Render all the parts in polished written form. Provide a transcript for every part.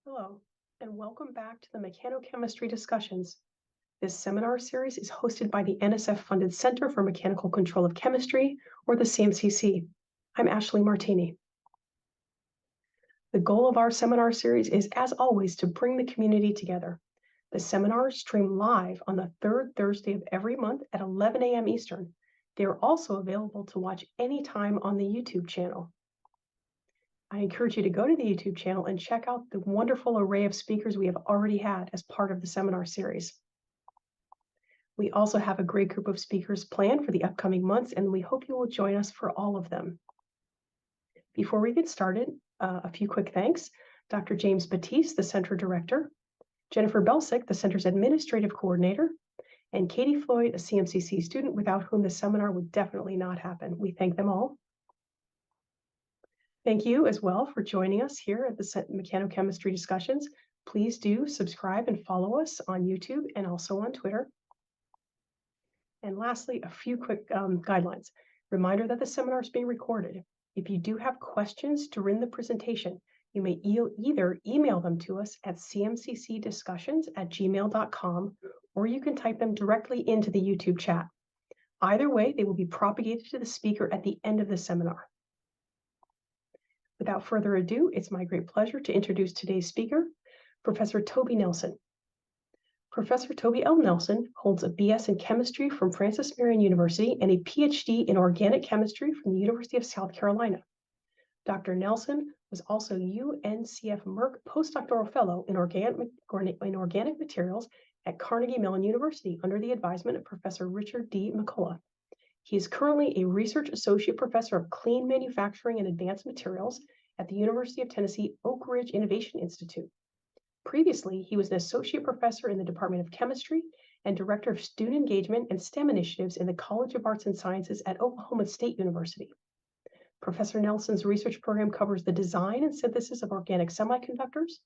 Hello, and welcome back to the Mechanochemistry discussions. This seminar series is hosted by the NSF-funded Center for Mechanical Control of Chemistry, or the CMCC. I'm Ashley Martini. The goal of our seminar series is, as always, to bring the community together. The seminars stream live on the third Thursday of every month at 11 a.m. Eastern. They are also available to watch anytime on the YouTube channel. I encourage you to go to the YouTube channel and check out the wonderful array of speakers we have already had as part of the seminar series. We also have a great group of speakers planned for the upcoming months, and we hope you will join us for all of them. Before we get started, a few quick thanks. Dr. James Batiste, the Center Director, Jennifer Belsick, the Center's Administrative Coordinator, and Katie Floyd, a CMCC student without whom the seminar would definitely not happen. We thank them all. Thank you as well for joining us here at the Mechanochemistry discussions. Please do subscribe and follow us on YouTube and also on Twitter. And lastly, a few quick guidelines. Reminder that the seminar is being recorded. If you do have questions during the presentation, you may either email them to us at cmccdiscussions@gmail.com, or you can type them directly into the YouTube chat. Either way, they will be propagated to the speaker at the end of the seminar. Without further ado, it's my great pleasure to introduce today's speaker, Professor Toby Nelson. Professor Toby L. Nelson holds a BS in chemistry from Francis Marion University and a PhD in organic chemistry from the University of South Carolina. Dr. Nelson was also UNCF Merck postdoctoral fellow in organic materials at Carnegie Mellon University under the advisement of Professor Richard D. McCullough. He is currently a research associate professor of clean manufacturing and advanced materials at the University of Tennessee Oak Ridge Innovation Institute. Previously, he was an associate professor in the Department of Chemistry and director of student engagement and STEM initiatives in the College of Arts and Sciences at Oklahoma State University. Professor Nelson's research program covers the design and synthesis of organic semiconductors,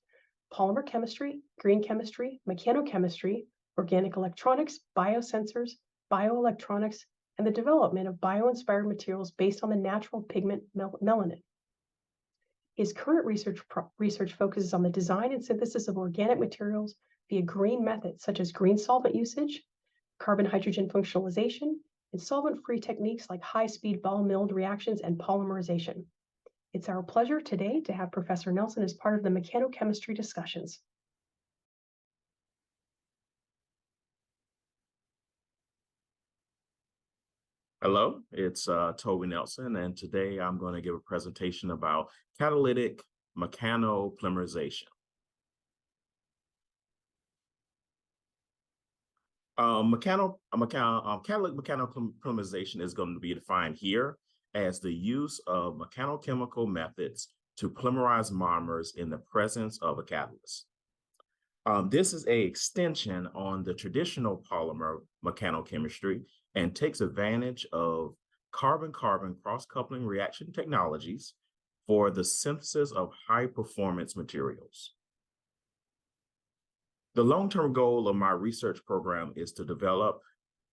polymer chemistry, green chemistry, mechanochemistry, organic electronics, biosensors, bioelectronics, and the development of bio-inspired materials based on the natural pigment melanin. His current research focuses on the design and synthesis of organic materials via green methods such as green solvent usage, carbon-hydrogen functionalization, and solvent-free techniques like high-speed ball-milled reactions and polymerization. It's our pleasure today to have Professor Nelson as part of the Mechanochemistry discussions. Hello, it's Toby Nelson, and today I'm going to give a presentation about catalytic mechanopolymerization. Catalytic mechanopolymerization is going to be defined here as the use of mechanochemical methods to polymerize monomers in the presence of a catalyst. This is an extension on the traditional polymer mechanochemistry and takes advantage of carbon-carbon cross-coupling reaction technologies for the synthesis of high-performance materials. The long-term goal of my research program is to develop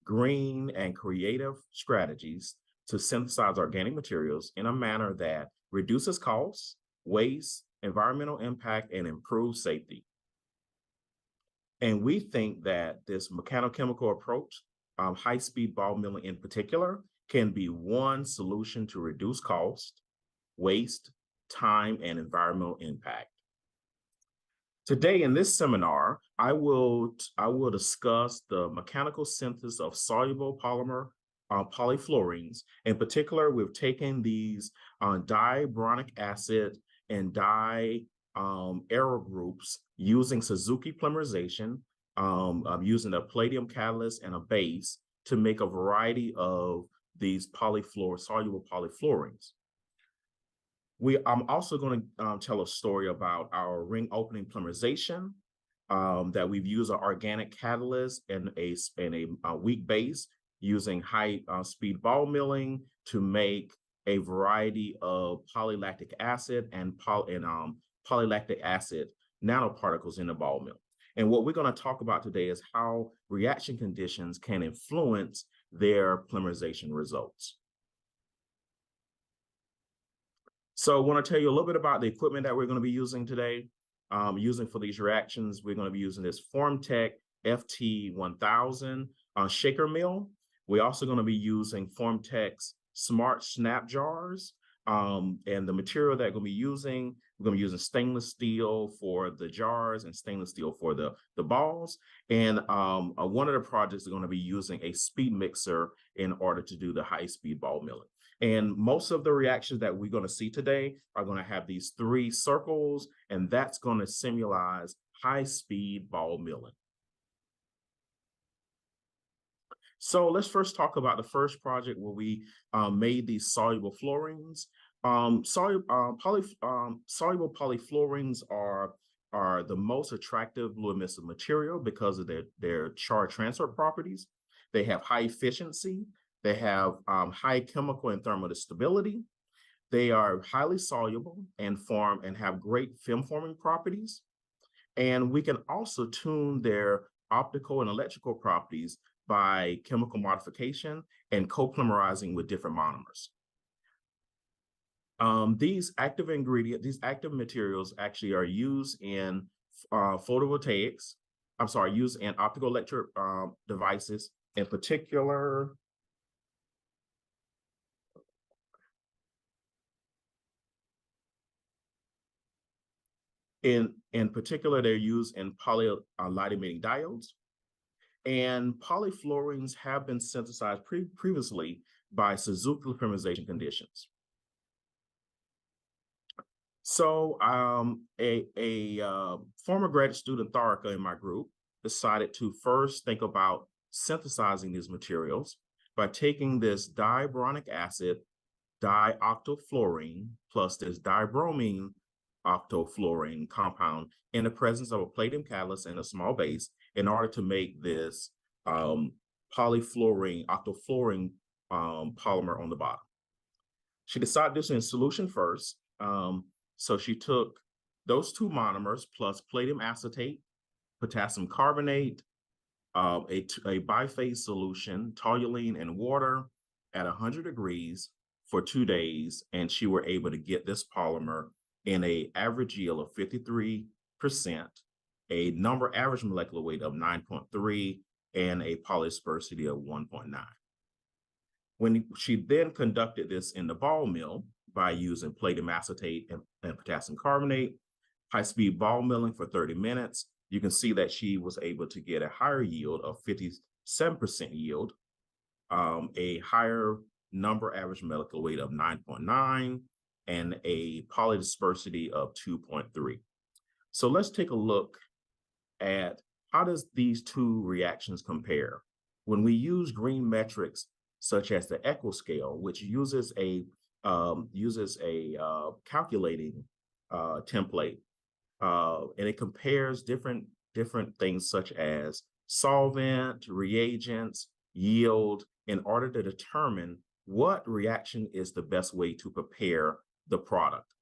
green and creative strategies to synthesize organic materials in a manner that reduces costs, waste, environmental impact, and improves safety. And we think that this mechanochemical approach, high-speed ball milling in particular, can be one solution to reduce cost, waste, time, and environmental impact. Today in this seminar, I will discuss the mechanical synthesis of soluble polymer polyfluorenes. In particular, we've taken these diboronic acid and arrow groups using Suzuki polymerization, using a palladium catalyst and a base to make a variety of these soluble polyfluorenes. I'm also going to tell a story about our ring opening polymerization, that we've used an organic catalyst and a weak base using high speed ball milling to make a variety of polylactic acid and polylactic acid nanoparticles in the ball mill. And what we're going to talk about today is how reaction conditions can influence their polymerization results. So I want to tell you a little bit about the equipment that we're going to be using today. using for these reactions, we're going to be using this Formtech FT1000 shaker mill. We're also going to be using Formtech's Smart Snap Jars. And the material that we're going to be using, we're going to be using stainless steel for the jars and stainless steel for the balls. And one of the projects are going to be using a speed mixer in order to do the high-speed ball milling. And most of the reactions that we're going to see today are going to have these 3 circles, and that's going to symbolize high-speed ball milling. So let's first talk about the first project where we made these soluble fluorenes. Soluble polyfluorenes are the most attractive fluorescent material because of their charge transfer properties. They have high efficiency. They have high chemical and thermal stability. They are highly soluble and have great film forming properties. And we can also tune their optical and electrical properties by chemical modification and co-polymerizing with different monomers. These active materials actually are used in photovoltaics. Used in optical electric devices, in particular. In particular, they're used in light emitting diodes. And polyfluorenes have been synthesized previously by Suzuki polymerization conditions. So a former graduate student, Tharika, in my group, decided to first think about synthesizing these materials by taking this diboronic acid, dioctofluorine, plus this dibromine octofluorine compound in the presence of a palladium catalyst and a small base in order to make this polyfluorine, octofluorine polymer on the bottom. She decided this in solution first. So she took those 2 monomers plus palladium acetate, potassium carbonate, a biphase solution, toluene, and water at 100 degrees for 2 days, and she were able to get this polymer in an average yield of 53%, a number average molecular weight of 9.3, and a polydispersity of 1.9. When she then conducted this in the ball mill by using palladium acetate and potassium carbonate, high-speed ball milling for 30 minutes, you can see that she was able to get a higher yield of 57% yield, a higher number average molecular weight of 9.9, and a polydispersity of 2.3. So let's take a look at how does these 2 reactions compare. When we use green metrics such as the echo scale, which uses a calculating template, and it compares different things such as solvent, reagents, yield, in order to determine what reaction is the best way to prepare the product.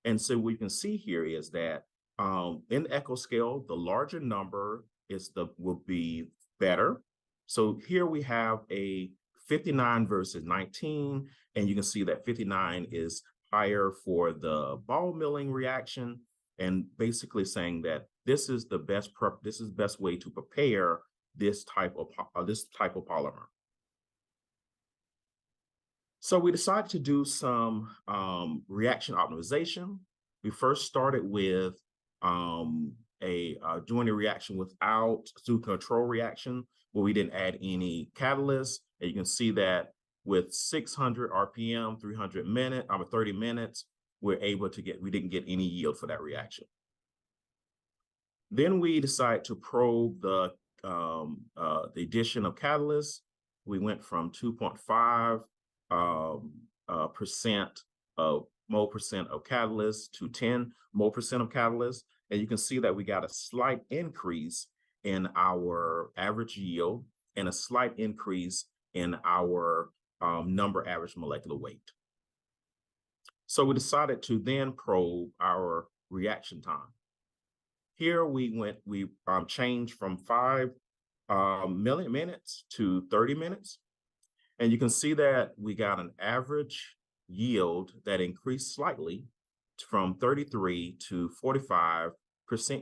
And so we can see here is that in the echo scale, the larger number will be better. So here we have a 59 versus 19, and you can see that 59 is higher for the ball milling reaction, and basically saying that this is the best way to prepare this type of polymer. So we decided to do some reaction optimization. We first started with doing a reaction without control reaction, where we didn't add any catalyst. And you can see that with 600 RPM, 30 minutes, we didn't get any yield for that reaction. Then we decided to probe the addition of catalyst. We went from 2.5 mole percent of catalyst to 10 mole percent of catalyst. And you can see that we got a slight increase in our average yield and a slight increase in our number average molecular weight. So we decided to then probe our reaction time. Here we changed from 5 minutes to 30 minutes. And you can see that we got an average yield that increased slightly from 33 to 45%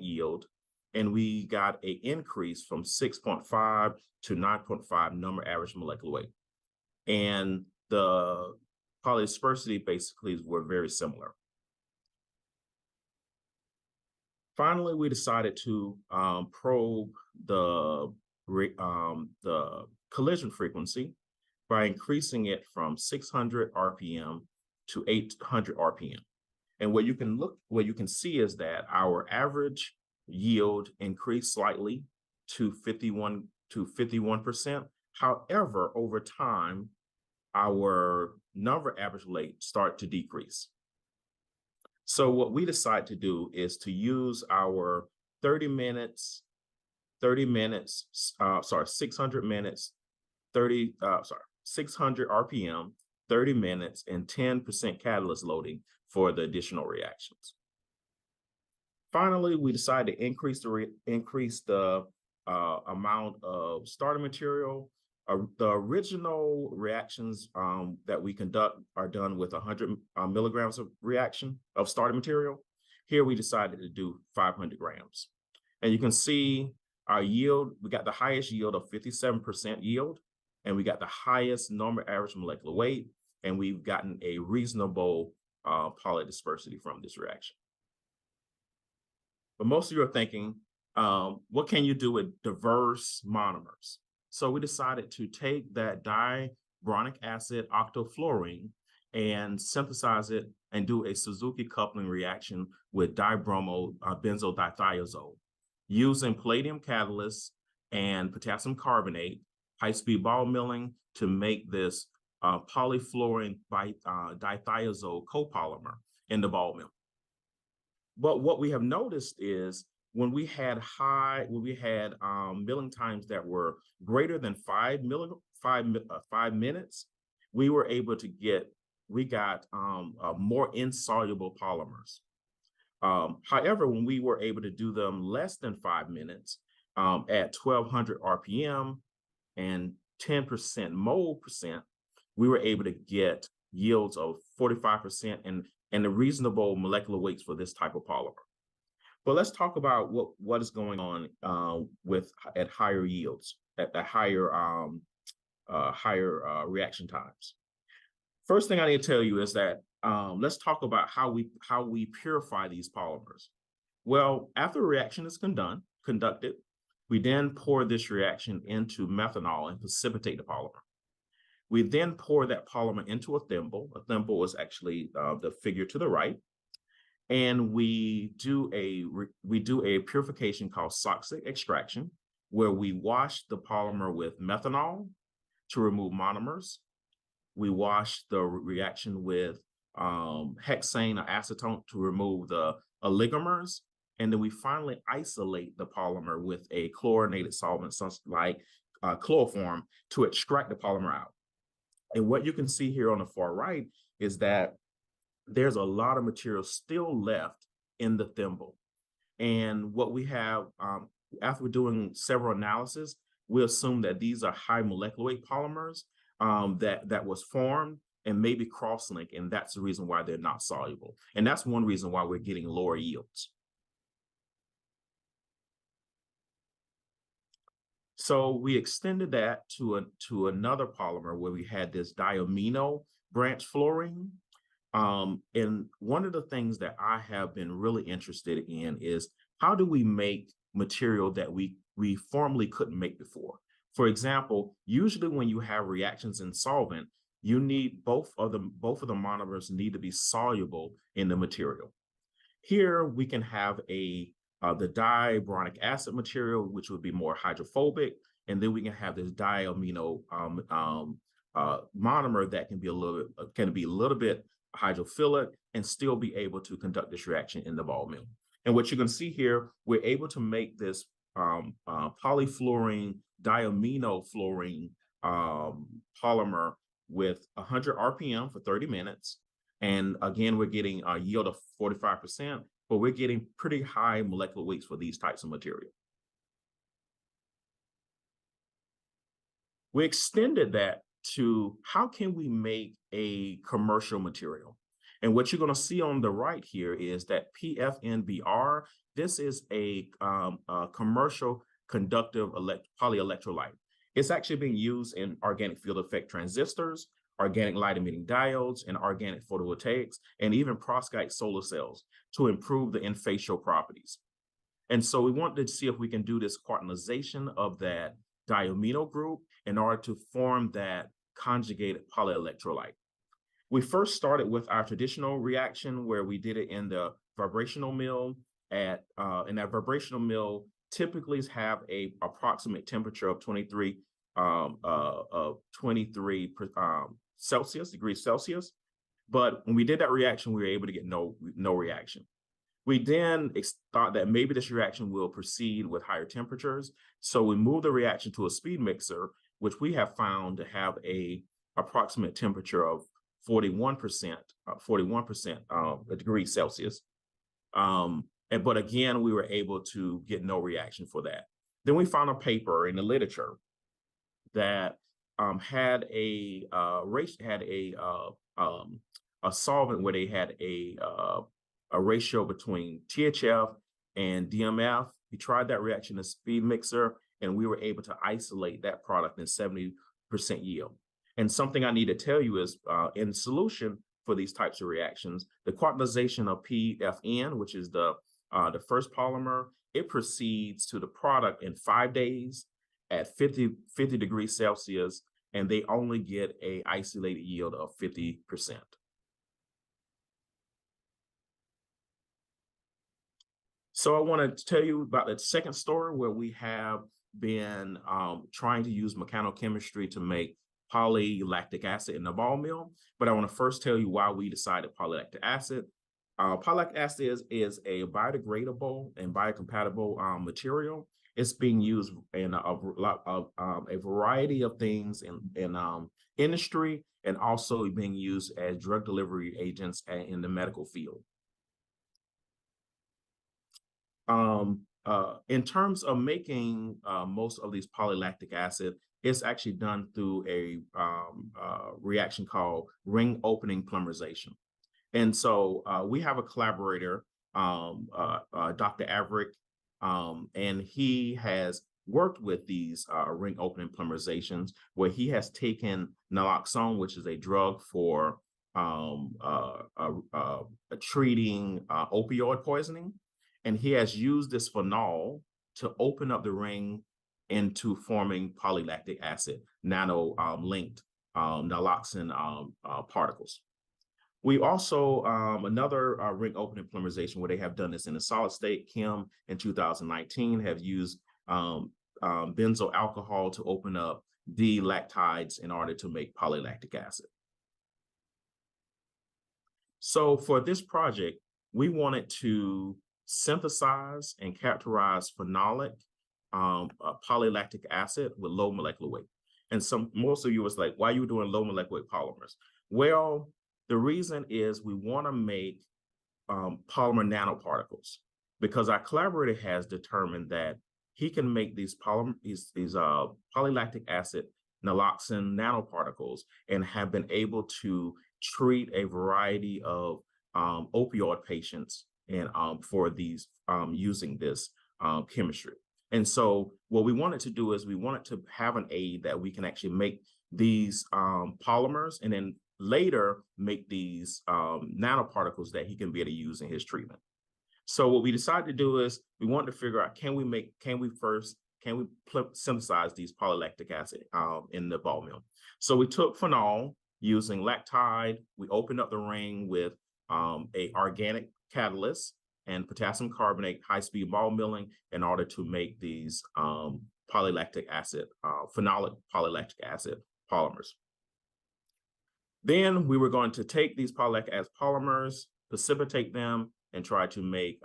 yield, and we got an increase from 6.5 to 9.5 number average molecular weight. And the polydispersity basically were very similar. Finally, we decided to probe the collision frequency by increasing it from 600 RPM to 800 RPM. And what you can see is that our average yield increased slightly to 51%. However, over time, our number average rate start to decrease. So what we decide to do is to use our 600 minutes, 600 RPM, 30 minutes, and 10% catalyst loading for the additional reactions. Finally, we decided to increase the amount of starting material. The original reactions that we conduct are done with 100 milligrams of starting material. Here we decided to do 500 grams. And you can see our yield, we got the highest yield of 57% yield, and we got the highest normal average molecular weight, and we've gotten a reasonable polydispersity from this reaction. But most of you are thinking, what can you do with diverse monomers? So we decided to take that dibronic acid octofluorine and synthesize it and do a Suzuki coupling reaction with dibromo benzodithiazole using palladium catalyst and potassium carbonate, high-speed ball milling to make this polyfluorene dithiazole copolymer in the ball mill. But what we have noticed is when we had milling times that were greater than 5 minutes, we were able to got more insoluble polymers. However, when we were able to do them less than 5 minutes at 1200 RPM and 10% mole percent, we were able to get yields of 45% and the reasonable molecular weights for this type of polymer. But let's talk about what is going on at higher yields, at higher reaction times. First thing I need to tell you is that let's talk about how we purify these polymers. Well, after a reaction is conducted, we then pour this reaction into methanol and precipitate the polymer. We then pour that polymer into a thimble. A thimble is actually the figure to the right. And we do a purification called toxic extraction, where we wash the polymer with methanol to remove monomers. We wash the reaction with hexane or acetone to remove the oligomers. And then we finally isolate the polymer with a chlorinated solvent, such like chloroform, to extract the polymer out. And what you can see here on the far right is that there's a lot of material still left in the thimble. And what we have, after doing several analyses, we assume that these are high molecular weight polymers that was formed and maybe cross-linked, and that's the reason why they're not soluble. And that's one reason why we're getting lower yields. So we extended that to another polymer where we had this diamino branch fluorine. And one of the things that I have been really interested in is how do we make material that we formerly couldn't make before? For example, usually when you have reactions in solvent, you need both of the monomers need to be soluble in the material. Here we can have the dibronic acid material, which would be more hydrophobic, and then we can have this diamino monomer that can be a little bit hydrophilic and still be able to conduct this reaction in the ball mill. And what you're going to see here, we're able to make this polyfluorene diaminofluorine polymer with 100 RPM for 30 minutes. And again, we're getting a yield of 45%, but we're getting pretty high molecular weights for these types of material. We extended that to how can we make a commercial material? And what you're going to see on the right here is that PFNBr, this is a commercial conductive polyelectrolyte. It's actually being used in organic field effect transistors, organic light emitting diodes, and organic photovoltaics, and even perovskite solar cells to improve the in-facial properties. And so we wanted to see if we can do this quaternization of that diamino group in order to form that conjugated polyelectrolyte. We first started with our traditional reaction where we did it in the vibrational mill. In that vibrational mill typically have a approximate temperature of 23 degrees Celsius. But when we did that reaction, we were able to get no reaction. We then thought that maybe this reaction will proceed with higher temperatures. So we moved the reaction to a speed mixer, which we have found to have a approximate temperature of 41% degrees Celsius. But again, we were able to get no reaction for that. Then we found a paper in the literature that had a solvent where they had a ratio between THF and DMF. We tried that reaction in a speed mixer, and we were able to isolate that product in 70% yield. And something I need to tell you is in solution for these types of reactions, the quaternization of PFN, which is the first polymer, it proceeds to the product in 5 days at 50 degrees Celsius, and they only get a isolated yield of 50%. So I want to tell you about the second story where we have been trying to use mechanochemistry to make polylactic acid in the ball mill. But I want to first tell you why we decided polylactic acid. Polylactic acid is a biodegradable and biocompatible material. It's being used in a variety of things in industry, and also being used as drug delivery agents in the medical field. In terms of making most of these polylactic acid, it's actually done through a reaction called ring opening polymerization. And so we have a collaborator, Dr. Averick, and he has worked with these ring opening polymerizations where he has taken naloxone, which is a drug for treating opioid poisoning. And he has used this phenol to open up the ring into forming polylactic acid, nano-linked naloxone particles. We also, another ring opening polymerization where they have done this in a solid state, Kim in 2019 have used benzoyl alcohol to open up D-lactides in order to make polylactic acid. So for this project, we wanted to synthesize and characterize phenolic polylactic acid with low molecular weight. And most of you was like, why are you doing low molecular weight polymers? Well, the reason is we want to make polymer nanoparticles, because our collaborator has determined that he can make these polylactic acid naloxone nanoparticles and have been able to treat a variety of opioid patients and for these using this chemistry. And so what we wanted to do is we wanted to have an aid that we can actually make these polymers and then later make these nanoparticles that he can be able to use in his treatment. So what we decided to do is we wanted to figure out, can we synthesize these polylactic acid in the ball mill? So we took phenol using lactide. We opened up the ring with a organic catalyst and potassium carbonate high-speed ball milling in order to make these polylactic acid, phenolic polylactic acid polymers. Then we were going to take these polylactic acid polymers, precipitate them, and try to make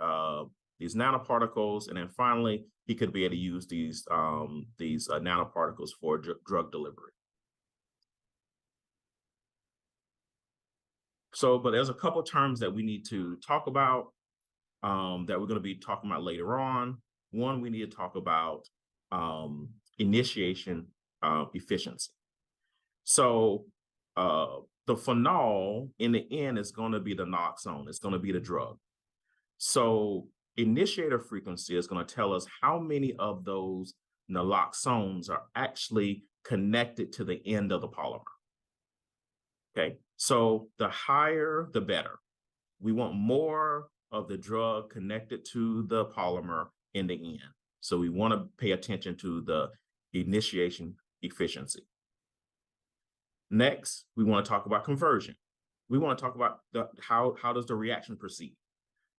these nanoparticles. And then finally, he could be able to use these nanoparticles for drug delivery. So, but there's a couple of terms that we need to talk about that we're going to be talking about later on. One, we need to talk about initiation efficiency. So the phenol in the end is going to be the naloxone. It's going to be the drug. So initiator frequency is going to tell us how many of those naloxones are actually connected to the end of the polymer. Okay, so the higher, the better. We want more of the drug connected to the polymer in the end. So we want to pay attention to the initiation efficiency. Next, we want to talk about conversion. We want to talk about how does the reaction proceed.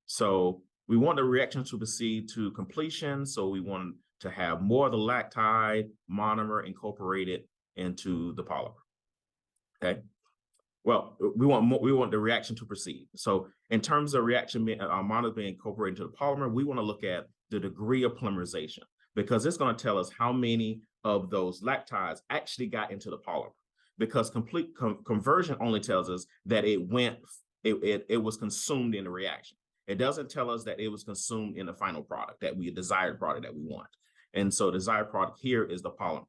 So we want the reaction to proceed to completion. So we want to have more of the lactide monomer incorporated into the polymer. Okay. Well, we want the reaction to proceed. So in terms of reaction monomer being incorporated into the polymer, we want to look at the degree of polymerization, because it's going to tell us how many of those lactides actually got into the polymer. Because complete conversion only tells us that it was consumed in the reaction. It doesn't tell us that it was consumed in the final product, desired product that we want. And so the desired product here is the polymer.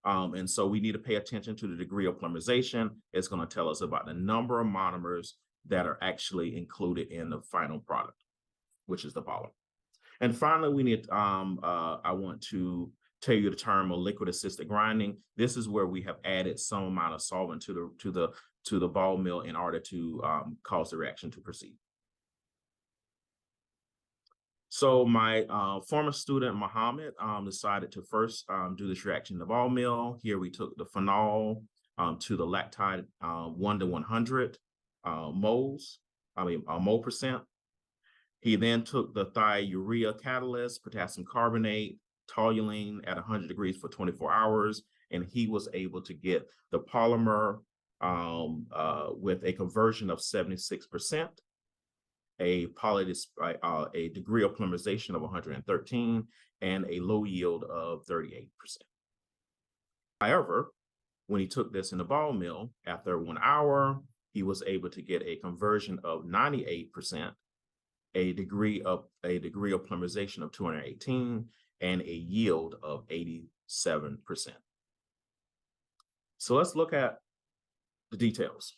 And so we need to pay attention to the degree of polymerization. It's going to tell us about the number of monomers that are actually included in the final product, which is the polymer. And finally, we need, I want to tell you the term of liquid assisted grinding. This is where we have added some amount of solvent to the ball mill in order to cause the reaction to proceed. So my former student, Mohammed, decided to first do this reaction in the ball mill. Here we took the phenol to the lactide 1 to 100 mole percent. He then took the thiourea catalyst, potassium carbonate, toluene at 100 degrees for 24 hours, and he was able to get the polymer with a conversion of 76%. A degree of polymerization of 113, and a low yield of 38%. However, when he took this in the ball mill, after 1 hour, he was able to get a conversion of 98%, a degree of polymerization of 218, and a yield of 87%. So let's look at the details.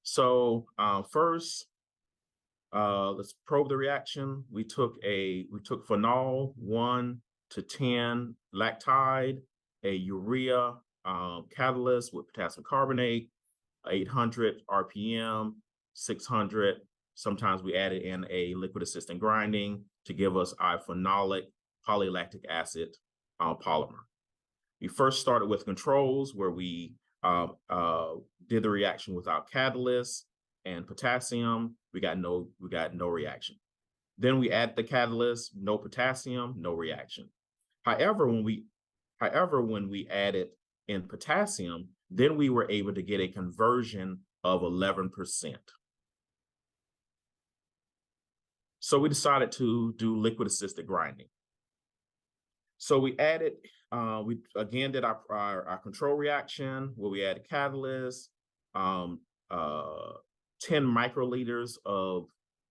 So first, let's probe the reaction. We took phenol 1 to 10 lactide, a urea catalyst with potassium carbonate, 800 RPM, 600. Sometimes we added in a liquid assistant grinding to give us our phenolic polylactic acid polymer. We first started with controls where we did the reaction without catalyst and potassium. We got no reaction. Then we add the catalyst, no potassium, no reaction. However, when we added in potassium, then we were able to get a conversion of 11%. So we decided to do liquid assisted grinding. So we added, we again did our control reaction where we added catalyst, 10 microliters of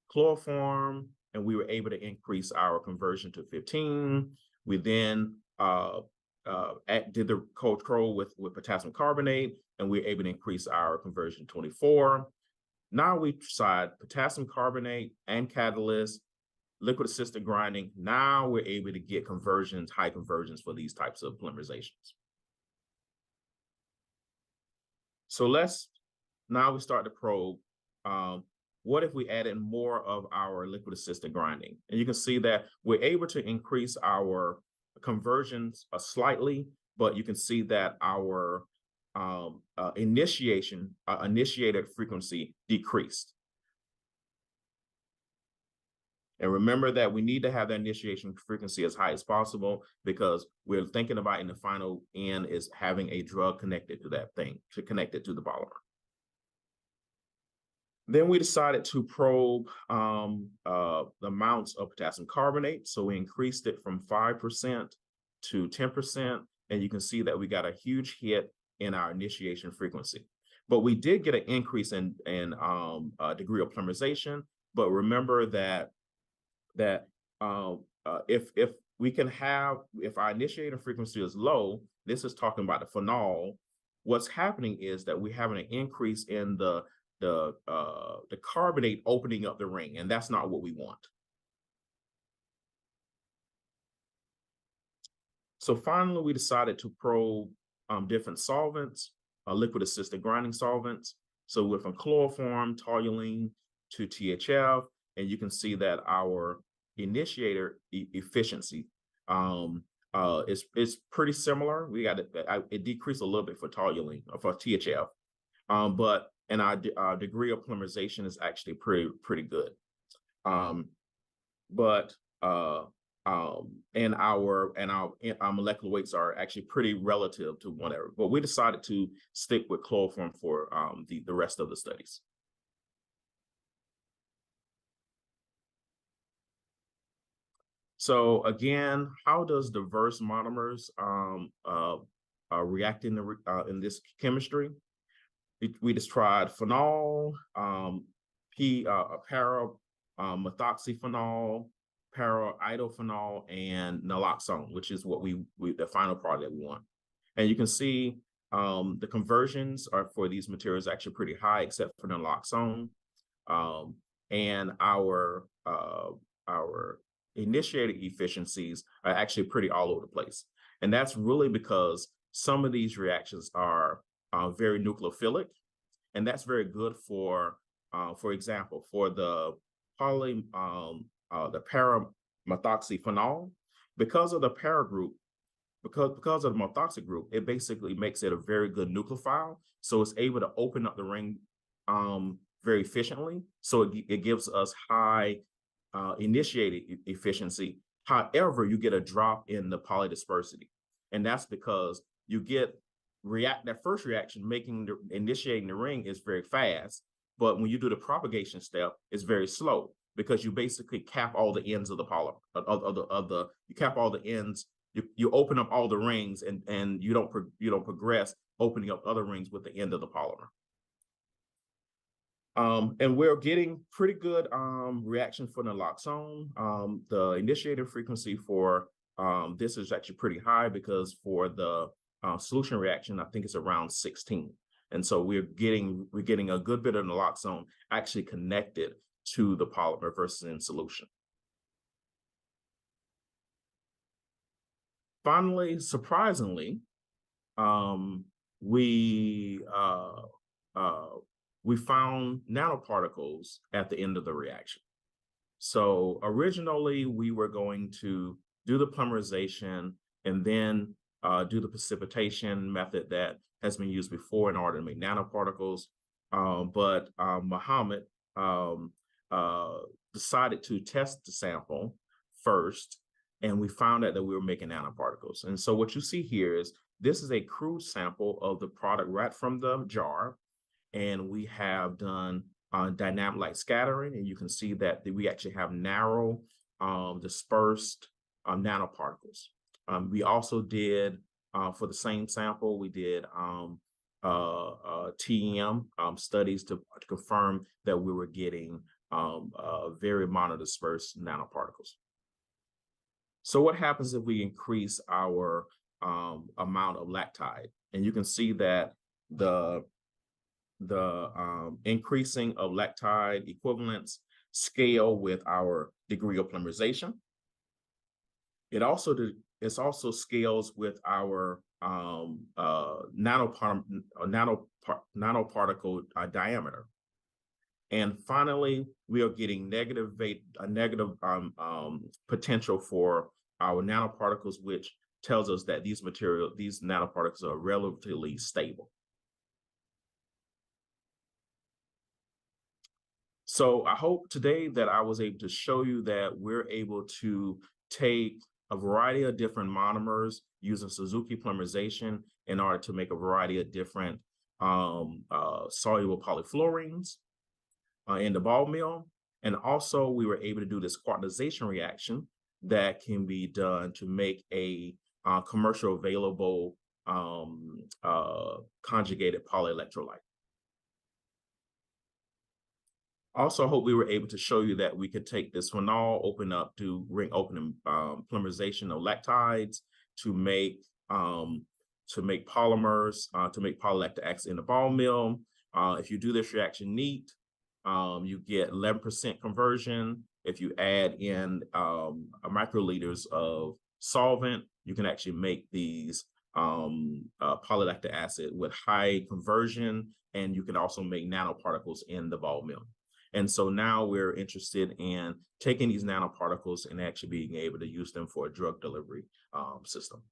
chloroform, and we were able to increase our conversion to 15. We then did the control with potassium carbonate, and we were able to increase our conversion to 24. Now we tried potassium carbonate and catalyst, liquid assisted grinding. Now we're able to get conversions, high conversions for these types of polymerizations. So now we start to probe. What if we added more of our liquid assisted grinding? And you can see that we're able to increase our conversions slightly, but you can see that our initiated frequency decreased. And remember that we need to have the initiation frequency as high as possible, because we're thinking about in the final end is having a drug connected to that thing, to connect it to the polymer. Then we decided to probe the amounts of potassium carbonate. So we increased it from 5% to 10. And you can see that we got a huge hit in our initiation frequency. But we did get an increase in degree of polymerization. But remember that if we can have, if our initiating frequency is low, this is talking about the phenol, what's happening is that we're having an increase in the carbonate opening up the ring, and that's not what we want. So finally, we decided to probe different solvents, liquid assisted grinding solvents. So we went from chloroform, toluene to THF, and you can see that our initiator efficiency is pretty similar. We got it decreased a little bit for toluene for THF, but our degree of polymerization is actually pretty good. And our molecular weights are actually pretty relative to whatever. But we decided to stick with chloroform for the rest of the studies. So again, how does diverse monomers react in this chemistry? We just tried phenol, para-methoxyphenol, para-idophenol, and naloxone, which is what the final product that we want. And you can see the conversions are for these materials actually pretty high, except for naloxone. And our initiator efficiencies are actually pretty all over the place. And that's really because some of these reactions are very nucleophilic, and that's very good for example, for the para-methoxyphenol, because of the para group, because of the methoxy group, it basically makes it a very good nucleophile. So it's able to open up the ring very efficiently. So it gives us high initiated efficiency. However, you get a drop in the polydispersity, and that's because you get that first reaction, initiating the ring, is very fast, but when you do the propagation step, it's very slow, because you basically cap all the ends of the polymer, you cap all the ends, you open up all the rings, and you don't progress opening up other rings with the end of the polymer. And we're getting pretty good reaction for naloxone. The initiator frequency for this is actually pretty high, because for the solution reaction, I think it's around 16. And so we're getting a good bit of naloxone actually connected to the polymer versus in solution. Finally, surprisingly, we found nanoparticles at the end of the reaction. So originally, we were going to do the polymerization and then do the precipitation method that has been used before in order to make nanoparticles. But Muhammad decided to test the sample first, and we found out that we were making nanoparticles. And so what you see here is this is a crude sample of the product right from the jar. And we have done dynamic light scattering, and you can see that we actually have narrow dispersed nanoparticles. We also did, for the same sample, we did TEM studies to confirm that we were getting very monodispersed nanoparticles. So what happens if we increase our amount of lactide? And you can see that the increasing of lactide equivalents scale with our degree of polymerization. It also scales with our nanoparticle diameter. And finally, we are getting negative potential for our nanoparticles, which tells us that these nanoparticles are relatively stable. So I hope today that I was able to show you that we're able to take a variety of different monomers using Suzuki polymerization in order to make a variety of different soluble polyfluorenes in the ball mill. And also we were able to do this quantization reaction that can be done to make a commercial available conjugated polyelectrolyte. Also, I hope we were able to show you that we could take this phenol, open up, do ring opening polymerization of lactides to make to make polymers, to make polylactic acid in the ball mill. If you do this reaction neat, you get 11% conversion. If you add in microliters of solvent, you can actually make these polylactic acid with high conversion, and you can also make nanoparticles in the ball mill. And so now we're interested in taking these nanoparticles and actually being able to use them for a drug delivery system.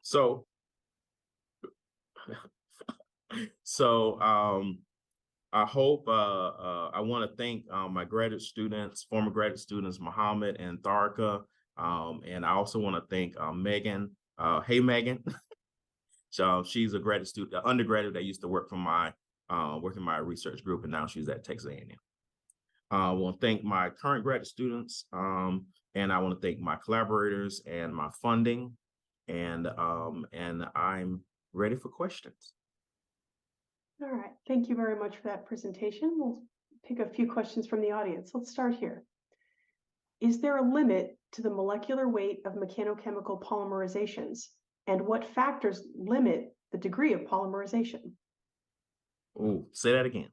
So I hope I want to thank my graduate students, former graduate students, Muhammad and Tharka. And I also want to thank Megan. Hey, Megan. So she's a graduate student, an undergraduate that used to work for my work in my research group, and now she's at Texas A&M. I want to thank my current graduate students, and I want to thank my collaborators and my funding, and I'm ready for questions. All right, thank you very much for that presentation. We'll pick a few questions from the audience. Let's start here. Is there a limit to the molecular weight of mechanochemical polymerizations? And what factors limit the degree of polymerization? Oh, say that again.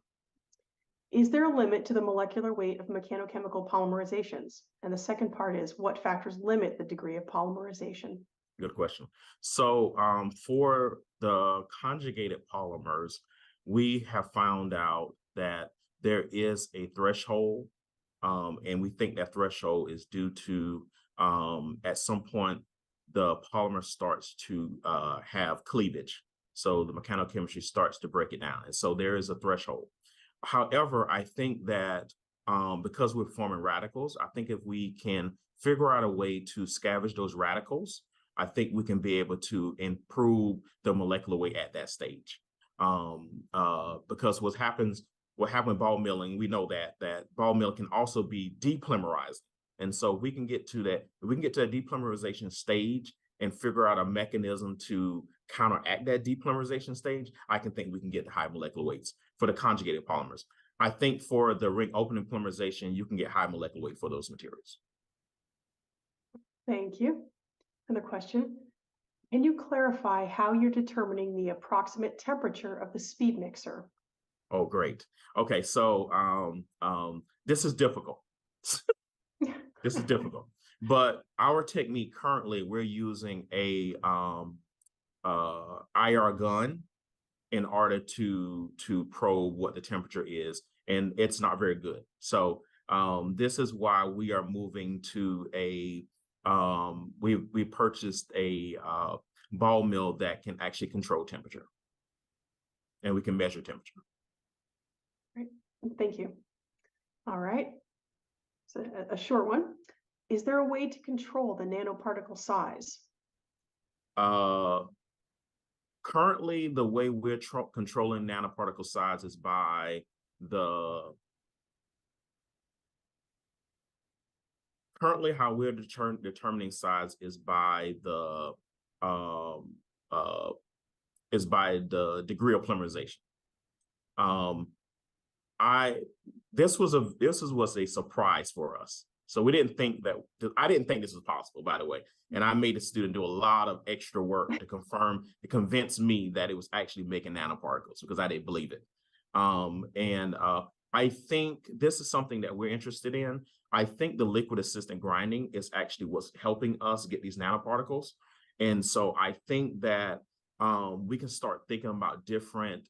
Is there a limit to the molecular weight of mechanochemical polymerizations? And the second part is, what factors limit the degree of polymerization? Good question. So for the conjugated polymers, we have found out that there is a threshold, and we think that threshold is due to at some point the polymer starts to have cleavage. So the mechanochemistry starts to break it down. And so there is a threshold. However, I think that because we're forming radicals, I think if we can figure out a way to scavenge those radicals, I think we can be able to improve the molecular weight at that stage. Because what happens with ball milling, we know that ball mill can also be depolymerized. And so we can get to that, we can get to a depolymerization stage and figure out a mechanism to counteract that depolymerization stage. I can think we can get high molecular weights for the conjugated polymers. I think for the ring opening polymerization, you can get high molecular weight for those materials. Thank you. Another question. Can you clarify how you're determining the approximate temperature of the speed mixer? Oh, great. Okay, so this is difficult. This is difficult. But our technique currently, we're using a IR gun in order to probe what the temperature is, and it's not very good. So this is why we are moving to a we purchased a ball mill that can actually control temperature, and we can measure temperature. Great, thank you. All right, so a short one. Is there a way to control the nanoparticle size? Currently, the way we're controlling nanoparticle size is by currently how we're determining size is by the degree of polymerization. This was a surprise for us. So we didn't think that, I didn't think this was possible, by the way. And I made the student do a lot of extra work to convince me that it was actually making nanoparticles, because I didn't believe it. I think this is something that we're interested in. I think the liquid assistant grinding is actually what's helping us get these nanoparticles. And so I think that we can start thinking about different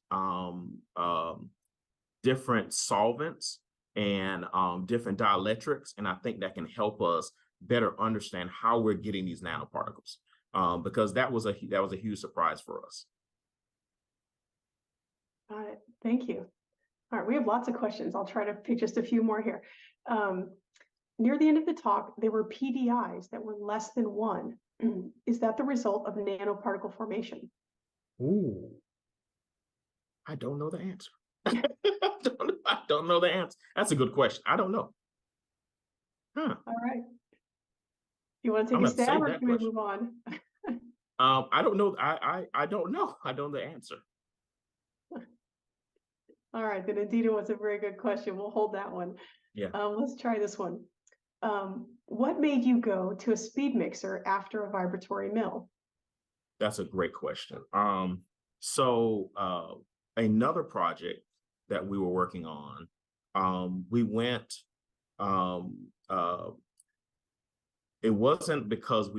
solvents and different dielectrics. And I think that can help us better understand how we're getting these nanoparticles, because that was a huge surprise for us. Got it. Thank you. All right, we have lots of questions. I'll try to pick just a few more here. Near the end of the talk, there were PDIs that were less than 1. Is that the result of nanoparticle formation? Ooh, I don't know the answer. I don't know the answer. That's a good question. I don't know. Huh. All right. You want to take a stab, or can we move on? I don't know. I don't know. I don't know the answer. All right, then indeed it was a very good question. We'll hold that one. Yeah. Let's try this one. What made you go to a speed mixer after a vibratory mill? That's a great question. So another project that we were working on, we went, um, uh, it wasn't because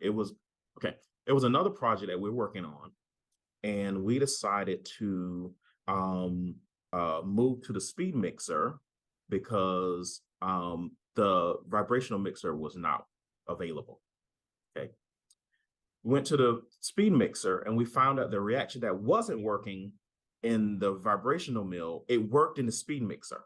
it was, okay, it was another project that we were working on, and we decided to move to the speed mixer because the vibrational mixer was not available. Okay. We went to the speed mixer and we found out the reaction that wasn't working in the vibrational mill, it worked in the speed mixer.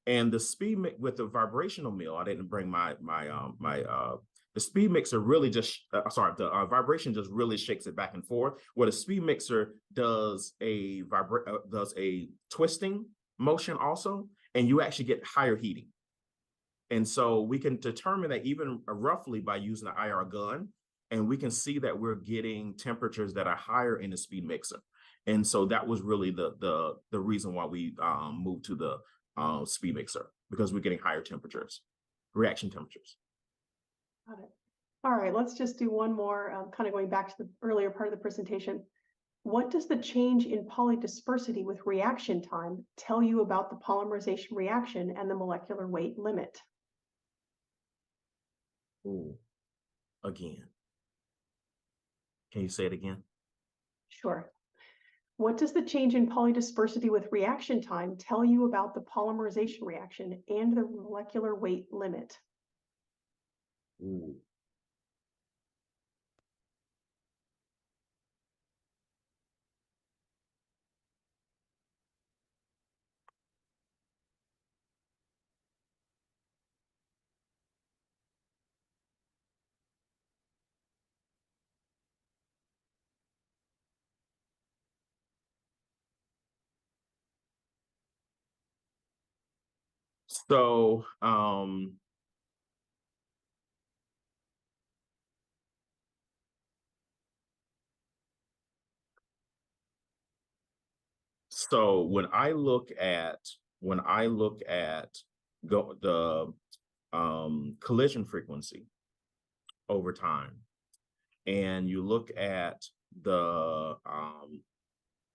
And the with the vibrational mill, I didn't bring the speed mixer really just the vibration just really shakes it back and forth. Where the speed mixer does a twisting motion also, and you actually get higher heating. And so we can determine that even roughly by using the IR gun, and we can see that we're getting temperatures that are higher in the speed mixer. And so that was really the reason why we moved to the speed mixer, because we're getting higher temperatures, reaction temperatures. Got it. All right, let's just do one more, kind of going back to the earlier part of the presentation. What does the change in polydispersity with reaction time tell you about the polymerization reaction and the molecular weight limit? Ooh, again. Can you say it again? Sure. What does the change in polydispersity with reaction time tell you about the polymerization reaction and the molecular weight limit? Ooh. So, when I look at the collision frequency over time, and you look at the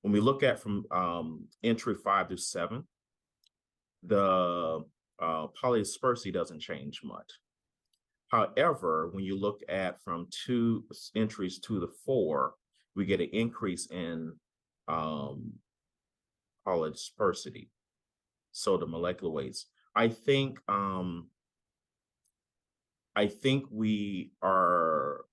when we look at from entry 5 to 7, the polydispersity doesn't change much. However, when you look at from entries 2 to 4, we get an increase in polydispersity. So the molecular weights. I think we are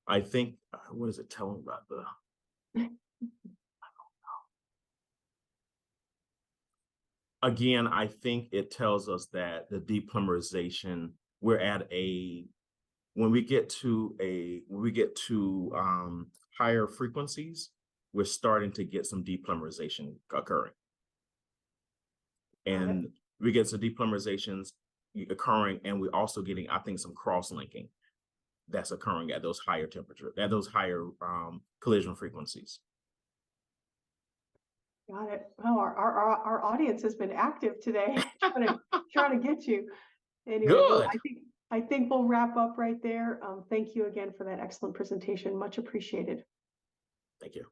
I think what is it telling about the again, I think it tells us that the depolymerization, we're at when we get to higher frequencies, we're starting to get some depolymerization occurring. And we get some depolymerizations occurring, and we're also getting, I think, some cross-linking that's occurring at those higher temperatures, at those higher collision frequencies. Got it. Oh, our audience has been active today, trying to get you. Anyway, Good. well, I think we'll wrap up right there. Thank you again for that excellent presentation. Much appreciated. Thank you.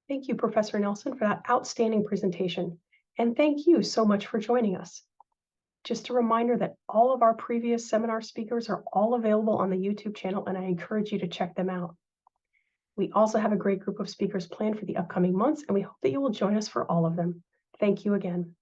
Thank you, Professor Nelson, for that outstanding presentation. And thank you so much for joining us. Just a reminder that all of our previous seminar speakers are all available on the YouTube channel, and I encourage you to check them out. We also have a great group of speakers planned for the upcoming months, and we hope that you will join us for all of them. Thank you again.